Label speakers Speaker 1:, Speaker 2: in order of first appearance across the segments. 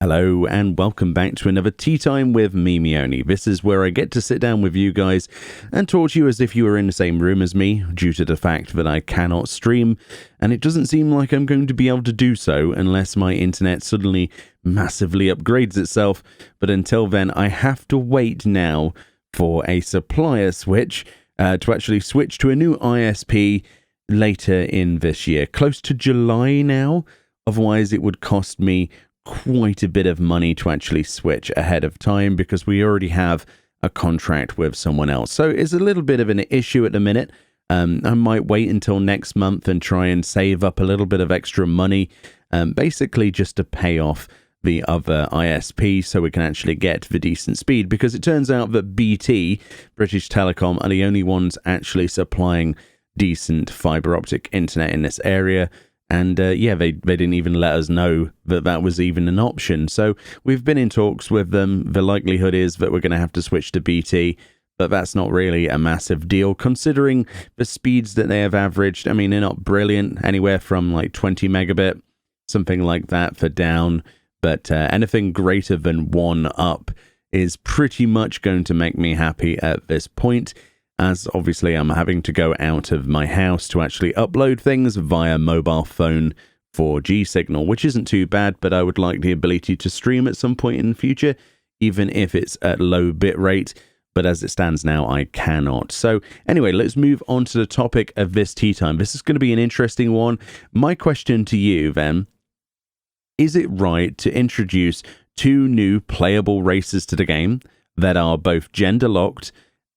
Speaker 1: Hello and welcome back to another Tea Time with me, Meoni. This is where I get to sit down with you guys and talk to you as if you were in the same room as me, due to the fact that I cannot stream, and it doesn't seem like I'm going to be able to do so unless my internet suddenly massively upgrades itself. But until then, I have to wait now for a supplier switch to actually switch to a new ISP later in this year, close to July now. Otherwise, it would cost me quite a bit of money to actually switch ahead of time because we already have a contract with someone else. So it's a little bit of an issue at the minute. I might wait until next month and try and save up a little bit of extra money, basically just to pay off the other ISP so we can actually get the decent speed, because it turns out that BT, British Telecom, are the only ones actually supplying decent fiber optic internet in this area. And they didn't even let us know that that was even an option. So we've been in talks with them. The likelihood is that we're going to have to switch to BT, but that's not really a massive deal considering the speeds that they have averaged. I mean, they're not brilliant, anywhere from like 20 megabit, something like that for down. But anything greater than 1 up is pretty much going to make me happy at this point, as obviously I'm having to go out of my house to actually upload things via mobile phone 4G signal, which isn't too bad, but I would like the ability to stream at some point in the future, even if it's at low bit rate. But as it stands now, I cannot. So anyway, let's move on to the topic of this tea time. This is going to be an interesting one. My question to you then, is it right to introduce 2 new playable races to the game that are both gender locked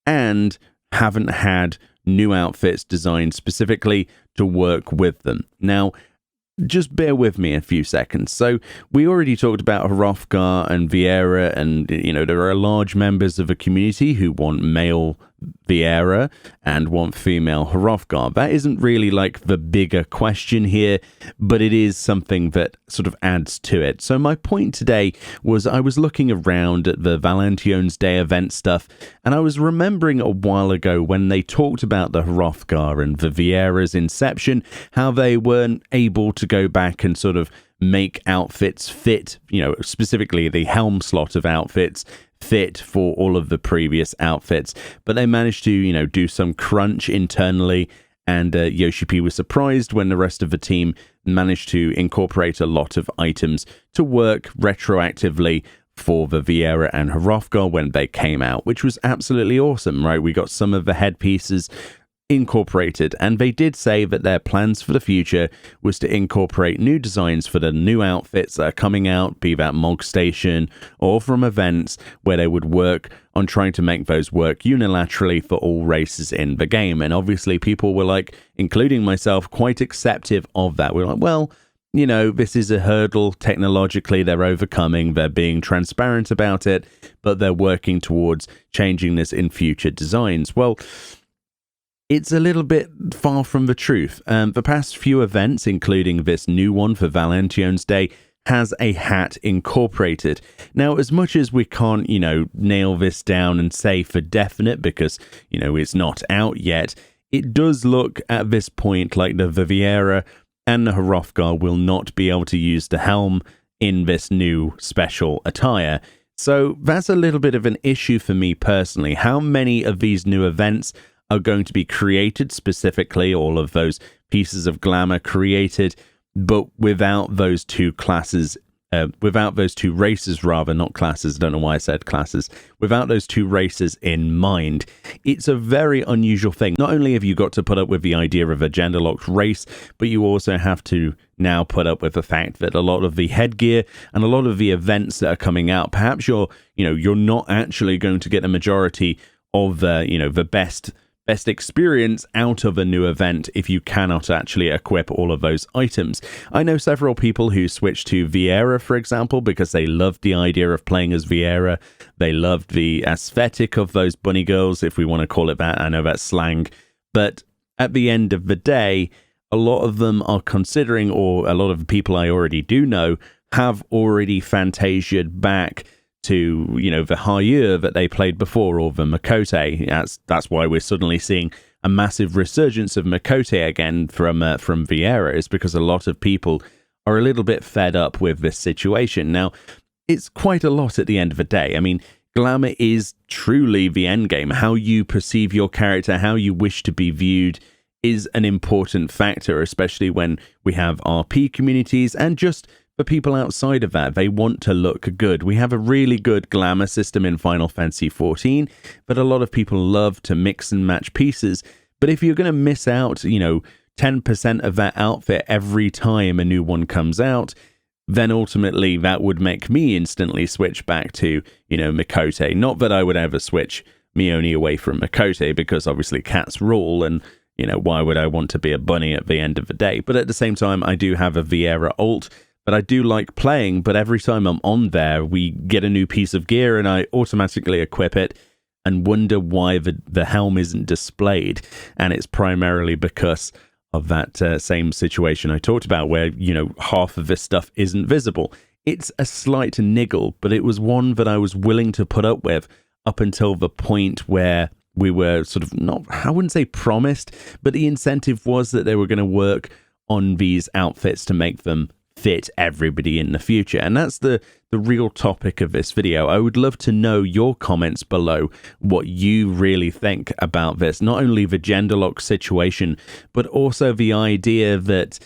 Speaker 1: and haven't had new outfits designed specifically to work with them? Now, just bear with me a few seconds. So we already talked about Hrothgar and Viera, and there are large members of a community who want male Viera and want female Hrothgar. That isn't really like the bigger question here, but it is something that sort of adds to it. So my point today was I was looking around at the Valentine's Day event stuff, and I was remembering a while ago when they talked about the Hrothgar and the Viera's inception, how they weren't able to go back and sort of make outfits fit, specifically the helm slot of outfits fit for all of the previous outfits, but they managed to do some crunch internally, and Yoshi P was surprised when the rest of the team managed to incorporate a lot of items to work retroactively for the Viera and Hrothgar when they came out, which was absolutely awesome, right? We got some of the headpieces incorporated, and they did say that their plans for the future was to incorporate new designs for the new outfits that are coming out, be that Mog Station or from events, where they would work on trying to make those work unilaterally for all races in the game. And obviously people were like, including myself, quite acceptive of that. We're like, well, this is a hurdle technologically they're overcoming, they're being transparent about it, but they're working towards changing this in future designs. Well, it's a little bit far from the truth. The past few events, including this new one for Valentine's Day, has a hat incorporated. Now, as much as we can't, nail this down and say for definite because, it's not out yet, it does look at this point like the Viera and the Hrothgar will not be able to use the helm in this new special attire. So that's a little bit of an issue for me personally. How many of these new events are going to be created specifically, all of those pieces of glamour created, but without those 2 classes, without those 2 races, rather, not classes, I don't know why I said classes, without those 2 races in mind? It's a very unusual thing. Not only have you got to put up with the idea of a gender-locked race, but you also have to now put up with the fact that a lot of the headgear and a lot of the events that are coming out, perhaps you're not actually going to get a majority of the best experience out of a new event if you cannot actually equip all of those items. I know several people who switched to Viera, for example, because they loved the idea of playing as Viera. They loved the aesthetic of those bunny girls, if we want to call it that. I know that's slang. But at the end of the day, a lot of them are considering, or a lot of the people I already do know, have already fantasiaed back to, the Hayur that they played before, or the Makote. That's why we're suddenly seeing a massive resurgence of Makote again from Viera, is because a lot of people are a little bit fed up with this situation. Now, it's quite a lot at the end of the day. I mean, glamour is truly the end game. How you perceive your character, how you wish to be viewed is an important factor, especially when we have RP communities and just for people outside of that. They want to look good. We have a really good glamour system in Final Fantasy XIV, but a lot of people love to mix and match pieces. But if you're going to miss out, 10% of that outfit every time a new one comes out, then ultimately that would make me instantly switch back to, Mikote. Not that I would ever switch Meoni away from Mikote, because obviously cats rule, and why would I want to be a bunny at the end of the day? But at the same time, I do have a Viera ult that I do like playing, but every time I'm on there, we get a new piece of gear and I automatically equip it and wonder why the helm isn't displayed. And it's primarily because of that same situation I talked about where, half of this stuff isn't visible. It's a slight niggle, but it was one that I was willing to put up with up until the point where we were sort of not, I wouldn't say promised, but the incentive was that they were going to work on these outfits to make them fit everybody in the future. And that's the real topic of this video. I would love to know your comments below, what you really think about this. Not only the gender lock situation, but also the idea that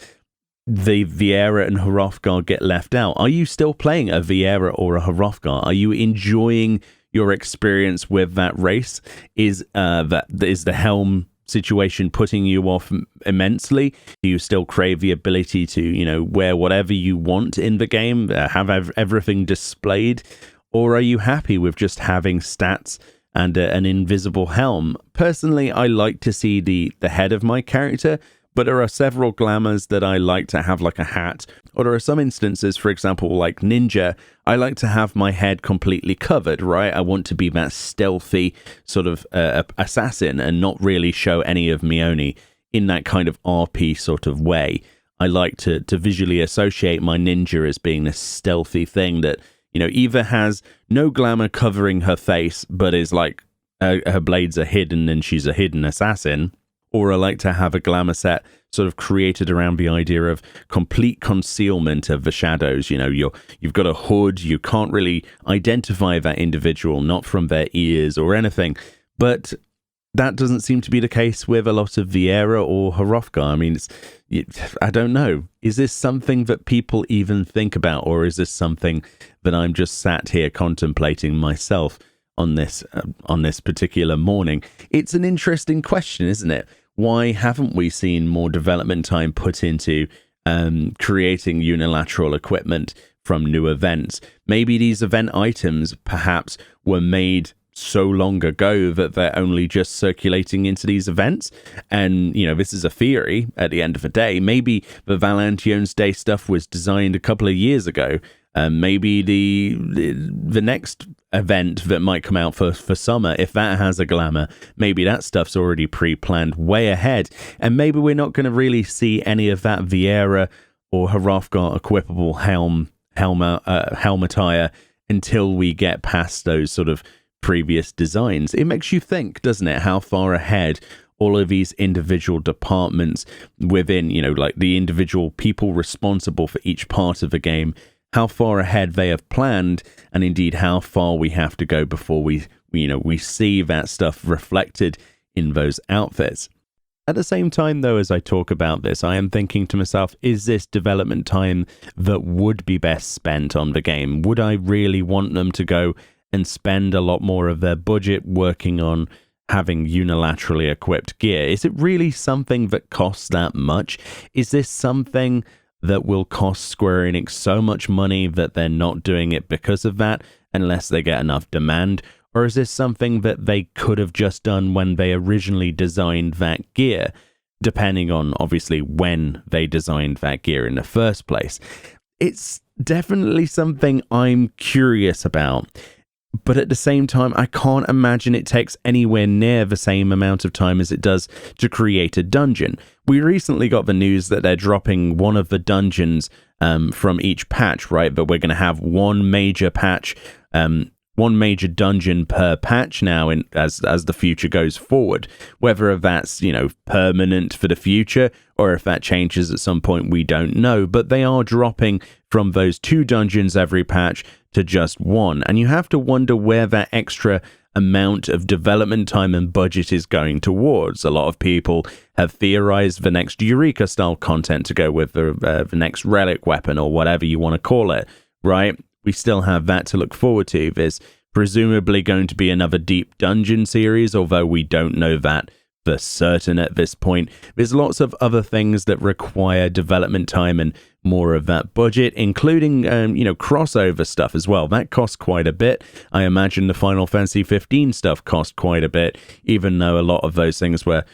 Speaker 1: the Viera and Hrothgar get left out. Are you still playing a Viera or a Hrothgar? Are you enjoying your experience with that race? Is the helm situation putting you off immensely? Do you still crave the ability to, wear whatever you want in the game, have everything displayed? Or are you happy with just having stats and an invisible helm? Personally, I like to see the head of my character, but there are several glamours that I like to have like a hat, or there are some instances, for example, like Ninja, I like to have my head completely covered, right? I want to be that stealthy sort of assassin and not really show any of Meoni in that kind of RP sort of way. I like to visually associate my ninja as being this stealthy thing that, either has no glamour covering her face, but is like her blades are hidden and she's a hidden assassin. Or I like to have a glamour set sort of created around the idea of complete concealment of the shadows. You've got a hood, you can't really identify that individual, not from their ears or anything. But that doesn't seem to be the case with a lot of Viera or Hrothgar. I mean, I don't know. Is this something that people even think about, or is this something that I'm just sat here contemplating myself on this particular morning? It's an interesting question, isn't it? Why haven't we seen more development time put into creating unilateral equipment from new events? Maybe these event items perhaps were made so long ago that they're only just circulating into these events. And, this is a theory at the end of the day. Maybe the Valention's Day stuff was designed a couple of years ago. Maybe the next event that might come out for summer, if that has a glamour, maybe that stuff's already pre-planned way ahead. And maybe we're not going to really see any of that Viera or Hrothgar equipable helm attire until we get past those sort of previous designs. It makes you think, doesn't it, how far ahead all of these individual departments within, like the individual people responsible for each part of the game, how far ahead they have planned, and indeed how far we have to go before we see that stuff reflected in those outfits. At the same time, though, as I talk about this, I am thinking to myself, is this development time that would be best spent on the game? Would I really want them to go and spend a lot more of their budget working on having unilaterally equipped gear? Is it really something that costs that much? Is this something that will cost Square Enix so much money that they're not doing it because of that, unless they get enough demand? Or is this something that they could have just done when they originally designed that gear, depending on, obviously, when they designed that gear in the first place? It's definitely something I'm curious about. But at the same time, I can't imagine it takes anywhere near the same amount of time as it does to create a dungeon. We recently got the news that they're dropping one of the dungeons from each patch, right? But we're going to have one major patch, one major dungeon per patch now as the future goes forward. Whether that's, permanent for the future or if that changes at some point, we don't know. But they are dropping from those 2 dungeons every patch to just one. And you have to wonder where that extra amount of development time and budget is going towards. A lot of people have theorized the next Eureka style content to go with the next relic weapon or whatever you want to call it, right? We still have that to look forward to. There's presumably going to be another deep dungeon series, although we don't know that for certain at this point. There's lots of other things that require development time and more of that budget, including, crossover stuff as well. That costs quite a bit. I imagine the Final Fantasy 15 stuff cost quite a bit, even though a lot of those things were,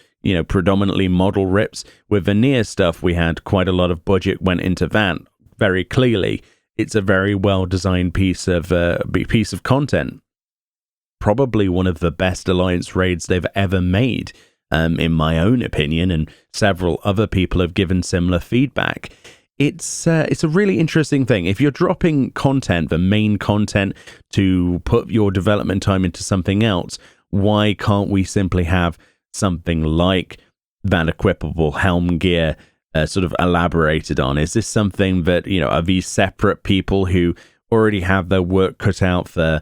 Speaker 1: predominantly model rips. With the Nier stuff, we had quite a lot of budget went into that. Very clearly, it's a very well-designed piece of content. Probably one of the best Alliance raids they've ever made, in my own opinion, and several other people have given similar feedback. It's a really interesting thing. If you're dropping content, the main content, to put your development time into something else, why can't we simply have something like that equipable helm gear sort of elaborated on? Is this something that, are these separate people who already have their work cut out for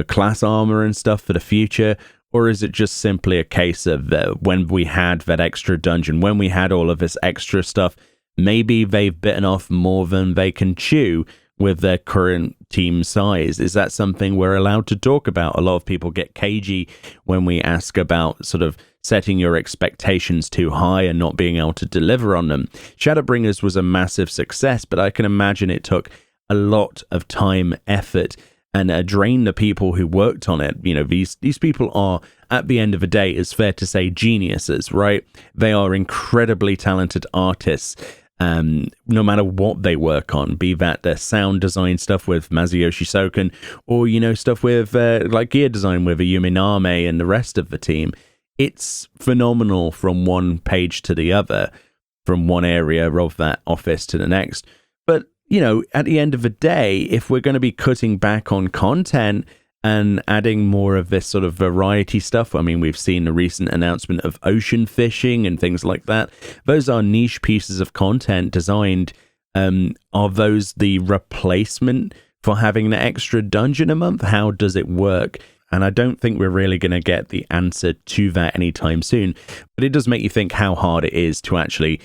Speaker 1: class armor and stuff for the future? Or is it just simply a case of when we had that extra dungeon, when we had all of this extra stuff, maybe they've bitten off more than they can chew with their current team size? Is that something we're allowed to talk about? A lot of people get cagey when we ask about sort of setting your expectations too high and not being able to deliver on them. Shadowbringers was a massive success, but I can imagine it took a lot of time, effort, and drain the people who worked on it. These people are, at the end of the day, it's fair to say, geniuses, right? They are incredibly talented artists, no matter what they work on, be that their sound design stuff with Masayoshi Soken, or, stuff with, like gear design with Ayumi Name and the rest of the team. It's phenomenal from one page to the other, from one area of that office to the next. But at the end of the day, if we're going to be cutting back on content and adding more of this sort of variety stuff, I mean, we've seen the recent announcement of ocean fishing and things like that. Those are niche pieces of content designed. Are those the replacement for having an extra dungeon a month? How does it work? And I don't think we're really going to get the answer to that anytime soon. But it does make you think how hard it is to actually,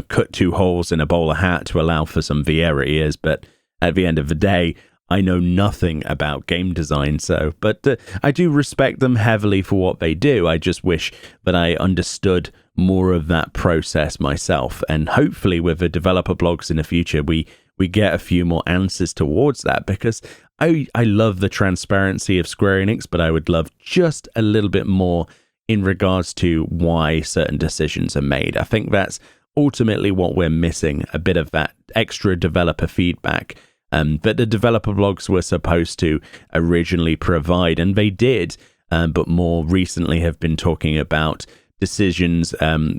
Speaker 1: cut 2 holes in a bowler hat to allow for some Viera ears. But at the end of the day, I know nothing about game design. But I do respect them heavily for what they do. I just wish that I understood more of that process myself. And hopefully with the developer blogs in the future, we get a few more answers towards that, because I love the transparency of Square Enix, but I would love just a little bit more in regards to why certain decisions are made. I think that's ultimately what we're missing, a bit of that extra developer feedback that the developer blogs were supposed to originally provide, and they did, but more recently have been talking about decisions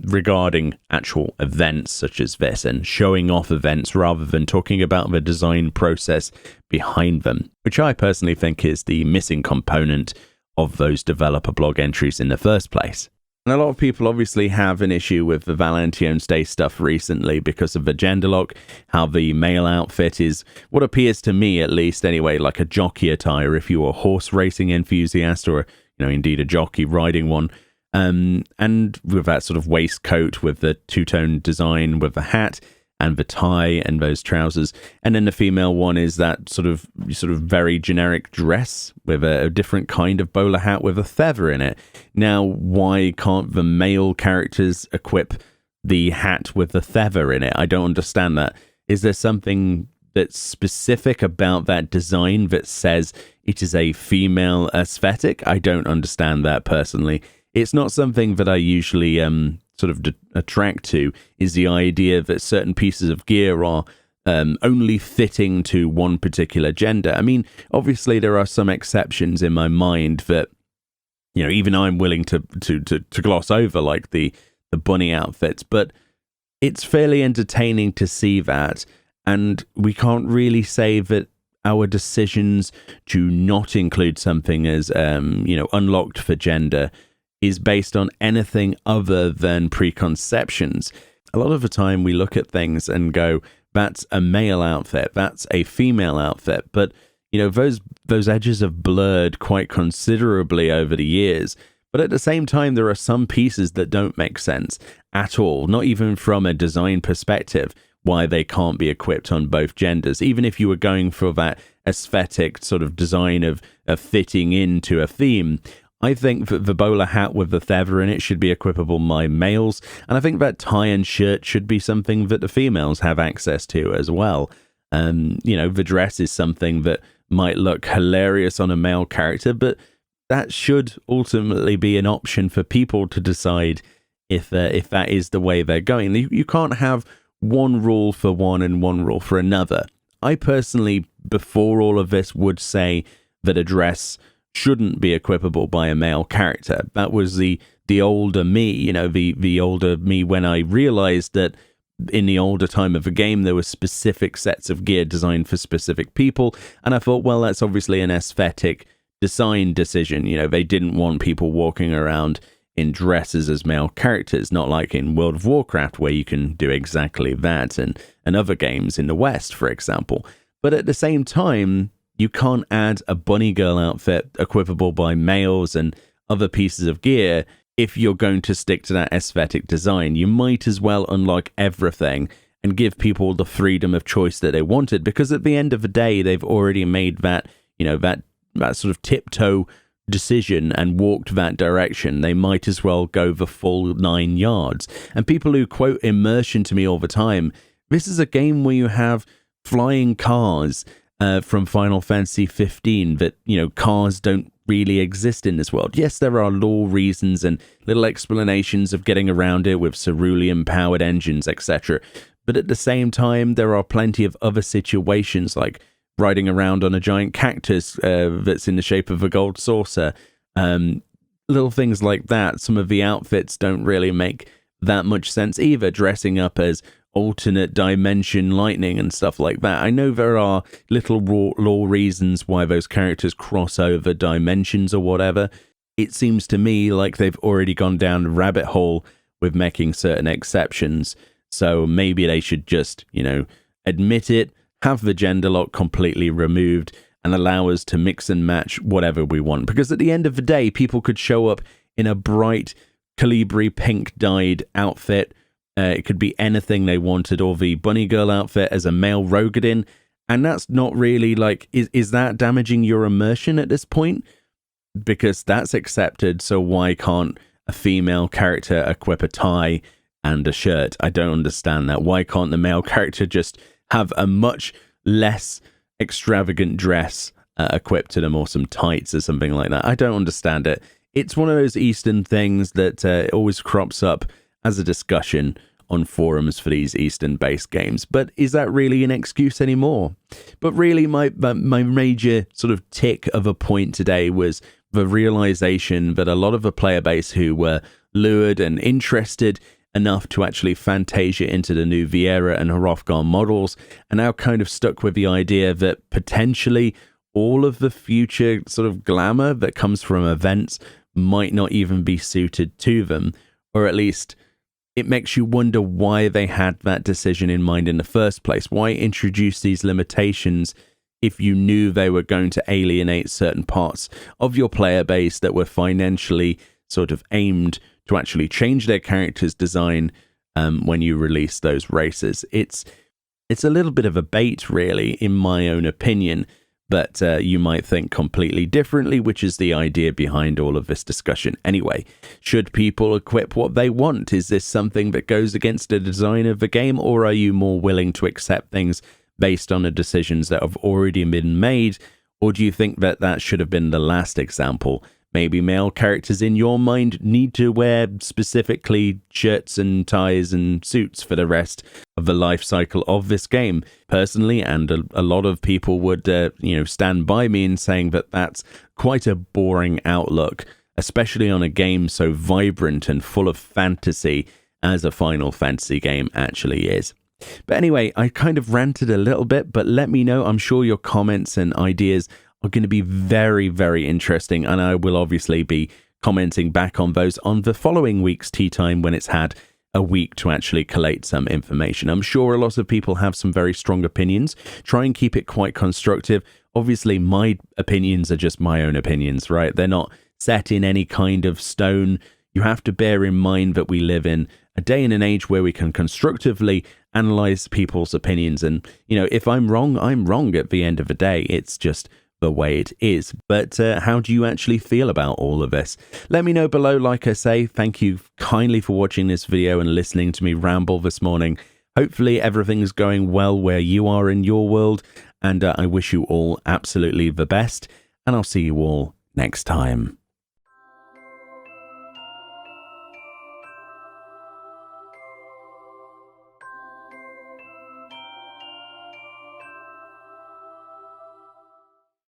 Speaker 1: regarding actual events such as this and showing off events rather than talking about the design process behind them, which I personally think is the missing component of those developer blog entries in the first place. And a lot of people obviously have an issue with the Valentine's Day stuff recently because of the gender lock, how the male outfit is what appears to me, at least anyway, like a jockey attire if you're a horse racing enthusiast or, indeed a jockey riding one. And with that sort of waistcoat with the two-tone design with the hat and the tie and those trousers. And then the female one is that sort of very generic dress with a different kind of bowler hat with a feather in it. Now, why can't the male characters equip the hat with the feather in it? I don't understand that. Is there something that's specific about that design that says it is a female aesthetic? I don't understand that personally. It's not something that I usually attract to, is the idea that certain pieces of gear are only fitting to one particular gender. I mean, obviously there are some exceptions in my mind that, even I'm willing to gloss over, like the bunny outfits, but it's fairly entertaining to see that, and we can't really say that our decisions to not include something as, unlocked for gender is based on anything other than preconceptions. A lot of the time we look at things and go, that's a male outfit, that's a female outfit. But, those edges have blurred quite considerably over the years. But at the same time, there are some pieces that don't make sense at all, not even from a design perspective, why they can't be equipped on both genders. Even if you were going for that aesthetic sort of design of fitting into a theme, I think that the bowler hat with the feather in it should be equipable by males, and I think that tie and shirt should be something that the females have access to as well. The dress is something that might look hilarious on a male character, but that should ultimately be an option for people to decide if that is the way they're going. You can't have one rule for one and one rule for another. I personally, before all of this, would say that a dress shouldn't be equipable by a male character. That was the older me, the older me when I realized that in the older time of the game, there were specific sets of gear designed for specific people. And I thought, well, that's obviously an aesthetic design decision. They didn't want people walking around in dresses as male characters, not like in World of Warcraft, where you can do exactly that, and other games in the West, for example. But at the same time, you can't add a bunny girl outfit equipable by males and other pieces of gear if you're going to stick to that aesthetic design. You might as well unlock everything and give people the freedom of choice that they wanted, because at the end of the day, they've already made that, that sort of tiptoe decision and walked that direction. They might as well go the full 9 yards. And people who quote immersion to me all the time, this is a game where you have flying cars from Final Fantasy 15 that, cars don't really exist in this world. Yes, there are lore reasons and little explanations of getting around it with cerulean powered engines, etc. But at the same time, there are plenty of other situations like riding around on a giant cactus that's in the shape of a gold saucer. Little things like that. Some of the outfits don't really make that much sense either, dressing up as alternate dimension lightning and stuff like that. I know there are little lore reasons why those characters cross over dimensions or whatever. It seems to me like they've already gone down the rabbit hole with making certain exceptions. So maybe they should just, admit it, have the gender lock completely removed, and allow us to mix and match whatever we want. Because at the end of the day, people could show up in a bright Calibri pink dyed outfit. It could be anything they wanted, or the bunny girl outfit as a male Rogadin. And that's not really is that damaging your immersion at this point? Because that's accepted. So why can't a female character equip a tie and a shirt? I don't understand that. Why can't the male character just have a much less extravagant dress equipped to them, or some tights or something like that? I don't understand it. It's one of those Eastern things that always crops up as a discussion on forums for these Eastern-based games. But is that really an excuse anymore? But really, my major sort of tick of a point today was the realization that a lot of the player base who were lured and interested enough to actually Fantasia into the new Viera and Hrothgar models are now kind of stuck with the idea that potentially all of the future sort of glamour that comes from events might not even be suited to them, or at least it makes you wonder why they had that decision in mind in the first place. Why introduce these limitations if you knew they were going to alienate certain parts of your player base that were financially sort of aimed to actually change their character's design when you release those races? It's a little bit of a bait, really, in my own opinion, but you might think completely differently, which is the idea behind all of this discussion. Anyway, should people equip what they want? Is this something that goes against the design of the game, or are you more willing to accept things based on the decisions that have already been made? Or do you think that that should have been the last example? Maybe male characters in your mind need to wear specifically shirts and ties and suits for the rest of the life cycle of this game. Personally, and a lot of people would stand by me in saying that that's quite a boring outlook, especially on a game so vibrant and full of fantasy as a Final Fantasy game actually is. But anyway, I kind of ranted a little bit, but let me know. I'm sure your comments and ideas are going to be very, very interesting, and I will obviously be commenting back on those on the following week's Tea Time when it's had a week to actually collate some information. I'm sure a lot of people have some very strong opinions. Try and keep it quite constructive. Obviously, my opinions are just my own opinions, right? They're not set in any kind of stone. You have to bear in mind that we live in a day and an age where we can constructively analyze people's opinions. And, if I'm wrong at the end of the day. It's just the way it is. But how do you actually feel about all of this? Let me know below. Like I say, thank you kindly for watching this video and listening to me ramble this morning. Hopefully everything's going well where you are in your world, and I wish you all absolutely the best, and I'll see you all next time.